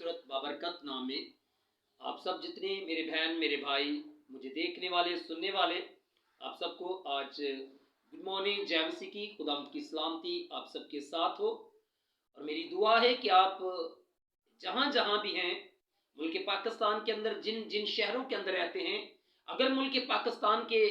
खूबसूरत बाबरकत नाम में आप सब जितने मेरे बहन मेरे भाई मुझे देखने वाले सुनने वाले आप सबको आज गुड मॉर्निंग जय मसीह की खुदावंद की सलामती आप सबके साथ हो। और मेरी दुआ है कि आप जहाँ जहाँ भी हैं मुल्क पाकिस्तान के अंदर जिन जिन शहरों के अंदर रहते हैं, अगर मुल्क पाकिस्तान के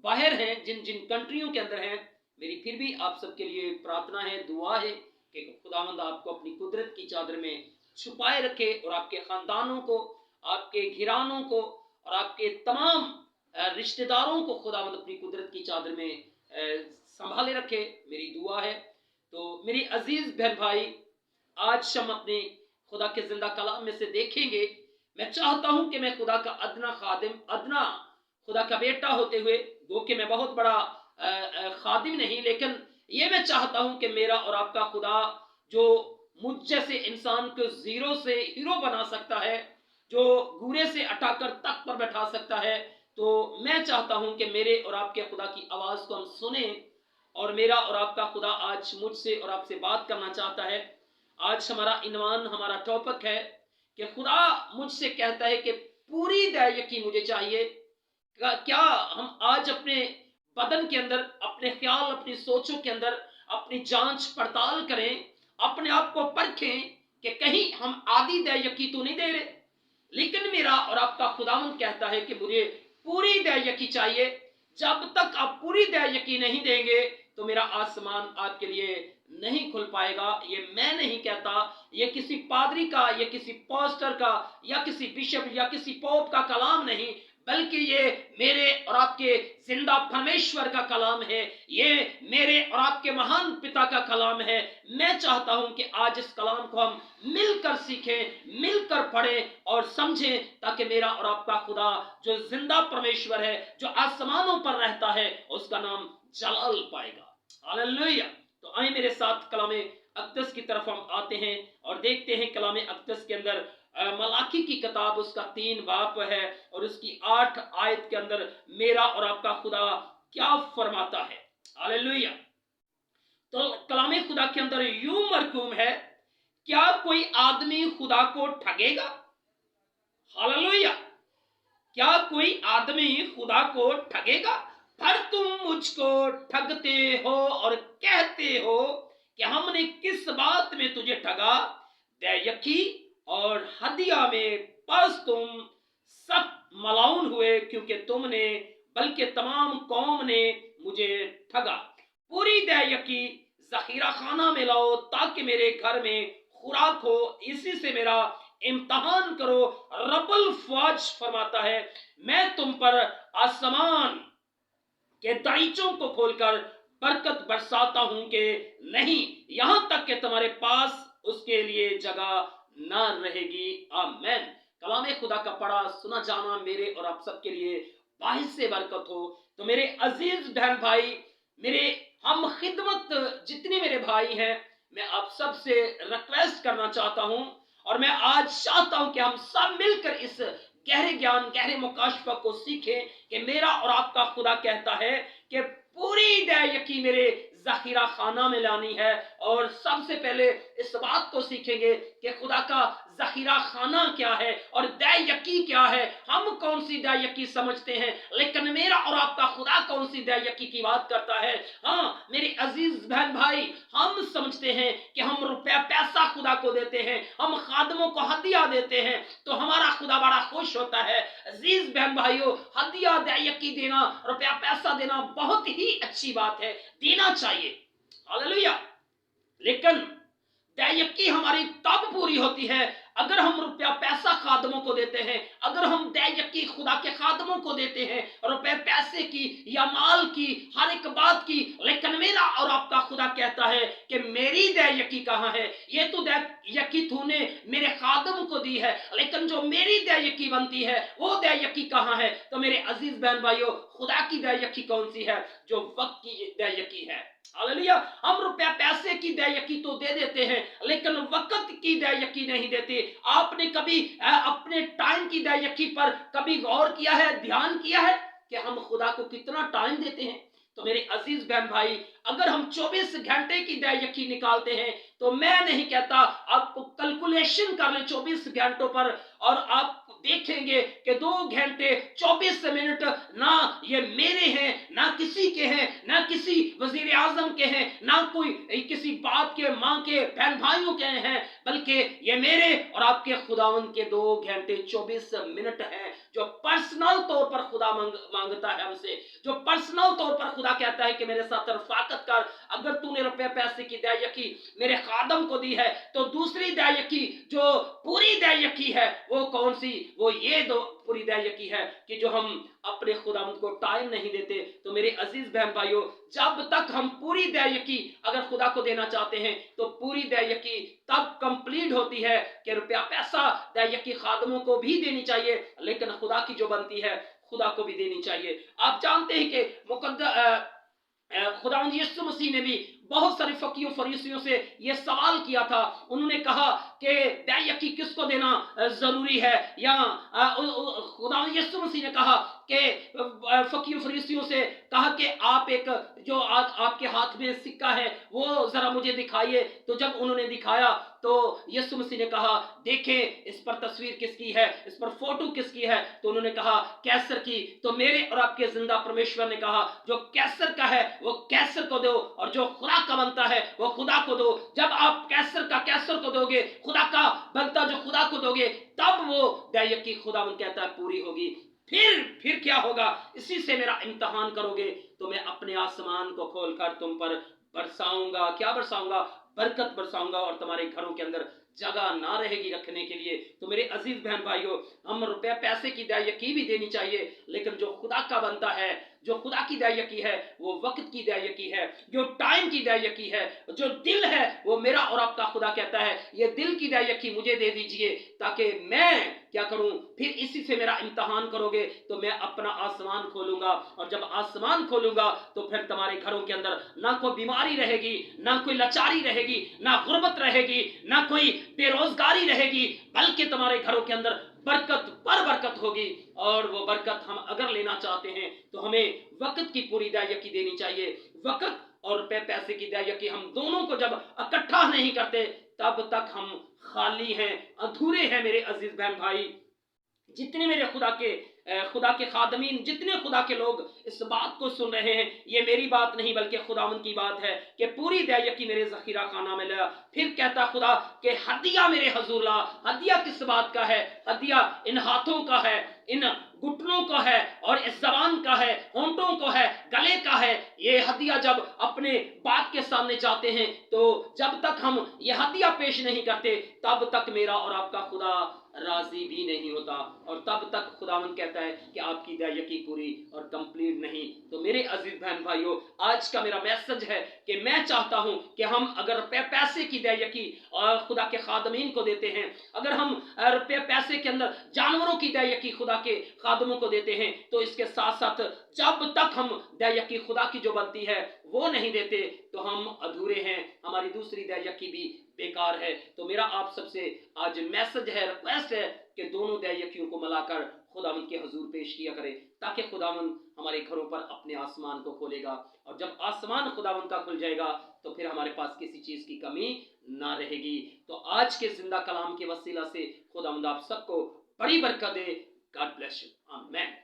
बाहर हैं, जिन जिन कंट्रियों के अंदर हैं, मेरी फिर भी आप सबके लिए प्रार्थना है, दुआ है कि खुदावंद आपको अपनी कुदरत की चादर में छुपाए रखे और आपके खानदानों को, आपके घिरानों को और आपके तमाम रिश्तेदारों को खुदावंद अपनी कुदरत की चादर में संभाले रखे, मेरी दुआ है। तो मेरी अजीज बहन भाई, आज हम अपने खुदा के जिंदा कलाम में से देखेंगे। मैं चाहता हूं कि मैं खुदा का अदना खादिम, अदना खुदा का बेटा होते हुए, गो कि मैं बहुत बड़ा खादिम नहीं, लेकिन ये मैं चाहता हूं कि मेरा और आपका खुदा जो मुझ जैसे इंसान को जीरो से हीरो बना सकता है, जो गूरे से अटाकर तख्त पर बैठा सकता है, तो मैं चाहता हूं कि मेरे और आपके खुदा की आवाज को हम सुने। और मेरा और आपका खुदा आज मुझसे और आपसे बात करना चाहता है। आज हमारा इनवान, हमारा टॉपिक है कि खुदा मुझसे कहता है कि पूरी दयायकी मुझे चाहिए। क्या हम आज अपने बदन के अंदर, अपने ख्याल, अपनी सोचों के अंदर अपनी जांच पड़ताल करें, अपने आप को परखें कि कहीं हम आधी दयायकी तो नहीं दे रहे। लेकिन मेरा और आपका खुदावंद कहता है कि मुझे पूरी दयायकी चाहिए। जब तक आप पूरी दयायकी नहीं देंगे तो मेरा आसमान आपके लिए नहीं खुल पाएगा। ये मैं नहीं कहता, ये किसी पादरी का, ये किसी पास्टर का, या किसी बिशप या किसी पोप का कलाम नहीं, बल्कि ये मेरे और आपके जिंदा परमेश्वर का कलाम है। ये मेरे और आपके महान पिता का कलाम है। मैं चाहता हूं कि आज इस कलाम को हम मिलकर सीखें, मिलकर पढ़ें और समझें, ताकि मेरा और आपका खुदा जो जिंदा परमेश्वर है, जो आसमानों पर रहता है, उसका नाम जलाल पाएगा। हालेलुया। तो आए मेरे साथ कलामे अक़दस की तरफ हम आते हैं और देखते हैं कलामे अक़दस के अंदर मलाकी की किताब, उसका 3 बाब है और उसकी 8 आयत के अंदर मेरा और आपका खुदा क्या फरमाता है। हालेलुया। तो कलामे खुदा के अंदर यूं मरकूम है, क्या कोई आदमी खुदा को ठगेगा? हालेलुया। क्या कोई आदमी खुदा को ठगेगा? पर तुम मुझको ठगते हो और कहते हो कि हमने किस बात में तुझे ठगा? दयायकी और हदिया में बस तुम सब मलाउन हुए, क्योंकि तुमने, बल्कि तमाम कौम ने मुझे ठगा। पूरी दयायकी जखीरा खाना में लाओ, ताकि मेरे घर में खुराक हो, इसी से मेरा इम्तहान करो। रब्बुल फौज फरमाता है, मैं तुम पर आसमान के दरीचों को खोलकर बरकत बरसाता हूं कि नहीं, यहां तक कि तुम्हारे पास उसके लिए जगह ना रहेगी। आमीन। कलामे खुदा का पढ़ा सुना जाना मेरे और आप सबके लिए बाहिस से बरकत हो। तो मेरे अजीज बहन भाई, मेरे हम खिदमत जितने मेरे भाई हैं, मैं आप सब से रिक्वेस्ट करना चाहता हूं, और मैं आज चाहता हूं कि हम सब मिलकर इस गहरे ज्ञान, गहरे मुकाशफा को सीखें कि मेरा और आपका खुदा कहता है कि पूरी दयायकी मेरे जखीरा खाना में लानी है। और सबसे पहले इस बात को सीखेंगे कि खुदा का जखीरा खाना क्या है और दयायकी क्या है। हम कौन सी दयायकी समझते हैं, लेकिन मेरा और आपका खुदा कौन सी दयायकी की बात करता है। हाँ मेरे अजीज बहन भाई, हम समझते हैं कि हम रुपया पैसा खुदा को देते हैं, हम खादमों को हदिया देते हैं, तो हमारा खुदा बड़ा खुश होता है। अजीज बहन भाइयों, हदिया दयायकी देना, रुपया पैसा देना बहुत ही अच्छी बात है, देना चाहिए। हालेलुया। लेकिन दयायकी हमारी तब पूरी होती है अगर हम रुपया पैसा खादमों को देते हैं, अगर हम दयायकी खुदा के खादमों को देते हैं, रुपए पैसे की या माल की, हर एक बात की। लेकिन मेरा और आपका खुदा कहता है कि मेरी दयायकी कहाँ है? ये तो दयायकी तूने मेरे खादम को दी है, लेकिन जो मेरी दयायकी बनती है वो दयायकी कहाँ है? तो मेरे अजीज बहन भाइयों, खुदा की दयायकी कौन सी है? जो वक्त की दयायकी है। हालेलुया। हम रुपया पैसे की दयायकी तो दे देते हैं, लेकिन वक्त की दयायकी नहीं देते। आपने कभी अपने टाइम की दयायकी पर कभी गौर किया है, ध्यान किया है कि हम खुदा को कितना टाइम देते हैं? तो मेरे अजीज बहन भाई, अगर हम 24 घंटे की दयायकी निकालते हैं तो मैं नहीं कहता, आप कैलकुलेशन कर ले 24 घंटों पर और आप देखेंगे कि 2 घंटे 24 मिनट ना ये मेरे हैं, ना किसी के हैं, ना किसी वजीर आजम के हैं, ना कोई किसी बाप के, माँ के, बहन भाइयों के हैं, बल्कि ये मेरे और आपके खुदावंद के 2 घंटे 24 मिनट हैं, जो पर्सनल तौर पर खुदा मांगता है हमसे, जो पर्सनल तौर पर खुदा कहता है कि मेरे साथ रफाकत कर। अगर तूने रुपये पैसे की दायकी मेरे खादम को दी है, तो दूसरी दायकी जो पूरी दायकी है वो कौन सी? वो ये दो पूरी दायकी है कि जो हम अपने खुदावंद को टाइम नहीं देते। तो मेरे अजीज बहन भाइयों, जब तक हम पूरी दायकी अगर खुदा को देना चाहते हैं, तो पूरी दायकी तब कंप्लीट होती है कि रुपया पैसा दायकी खादमों को भी देनी चाहिए, लेकिन खुदा की जो बनती है खुदा को भी देनी चाहिए। आप जानते हैं कि खुदावंद यीशु मसीह ने भी बहुत सारे फकीयों फरीसियों से यह सवाल किया था। उन्होंने कहा कि दायकी किसको देना जरूरी है, या खुदावंद यीशु मसीह ने कहा कि फकीयों फरीसियों से कहा कि आप एक जो आपके हाथ में सिक्का है वो जरा मुझे दिखाइए। तो जब उन्होंने दिखाया तो यीशु मसीह ने कहा, देखें इस पर तस्वीर किसकी है, इस पर फोटो किसकी है? तो उन्होंने कहा कैसर की। तो मेरे और आपके जिंदा परमेश्वर ने कहा, जो कैसर का है वो कैसर को दो, और जो खुदा का बनता है वो खुदा को दो। जब आप कैसर का कैसर को दोगे, खुदा का बनता जो खुदा को दोगे, तब वो दायकी खुदावंद कहता है पूरी होगी। फिर क्या होगा? इसी से मेरा इम्तिहान करोगे तो मैं अपने आसमान को खोलकर तुम पर बरसाऊंगा। क्या बरसाऊंगा? बरकत बरसाऊंगा, और तुम्हारे घरों के अंदर जगह ना रहेगी रखने के लिए। तो मेरे अजीज बहन भाइयों, हम रुपया पैसे की दायकी भी देनी चाहिए, लेकिन जो खुदा का बनता है, जो खुदा की दायकी है, वो वक्त की दायकी है, जो टाइम की दायकी है, जो दिल है, वो मेरा और आपका खुदा कहता है ये दिल की दायकी मुझे दे दीजिए, ताकि मैं क्या करूं? फिर इसी से मेरा इम्तिहान करोगे तो मैं अपना आसमान खोलूंगा, और जब आसमान खोलूंगा तो फिर तुम्हारे घरों के अंदर ना कोई बीमारी रहेगी, ना कोई लाचारी रहेगी, ना गुर्बत रहेगी, ना कोई बेरोजगारी रहेगी, बल्कि तुम्हारे घरों के अंदर बरकत पर बरकत होगी। और वो बरकत हम अगर लेना चाहते हैं तो हमें वक्त की पूरी दायकी देनी चाहिए। वक्त और पैसे की दायकी हम दोनों को जब इकट्ठा नहीं करते, तब तक हम खाली हैं, अधूरे हैं। मेरे अजीज बहन भाई, जितने मेरे खुदा के खादमीन, जितने खुदा के लोग इस बात को सुन रहे हैं, ये मेरी बात नहीं बल्कि खुदावंद की बात है कि पूरी दायकी मेरे ज़खीरा खाना में ला। फिर कहता खुदा कि हदिया मेरे हजूर ला। हदिया किस बात का है? हदिया इन हाथों का है, इन घुटनों का है, और इस जबान का है, होंठों को है, गले का है। ये हदिया जब अपने बाप के सामने जाते हैं, तो जब तक हम ये हदिया पेश नहीं करते, तब तक मेरा और आपका खुदा राजी भी नहीं होता, और तब तक खुदावंद कहता है कि आपकी दायकी पूरी और कंप्लीट नहीं। तो मेरे अजीज बहन भाइयों, आज का मेरा मैसेज है कि मैं चाहता हूं कि हम अगर पैसे की दायकी खुदा के खादमीन को देते हैं, अगर हम पैसे के अंदर जानवरों की दायकी खुदा के खादमों को देते हैं, तो इसके साथ साथ जब तक हम दायकी खुदा की जो बनती है वो नहीं देते, तो हम अधूरे हैं, हमारी दूसरी दायकी भी बेकार है। तो मेरा आप सबसे आज मैसेज है, रिक्वेस्ट है कि दोनों दायकियों को मिलाकर खुदावंद के हुजूर पेश किया करें, ताकि खुदावंद हमारे घरों पर अपने आसमान को खोलेगा, और जब आसमान खुदावंद का खुल जाएगा तो फिर हमारे पास किसी चीज की कमी ना रहेगी। तो आज के जिंदा कलाम के वसीला से खुदावंद आप सबको बड़ी बरकत दे। God bless you. आमीन।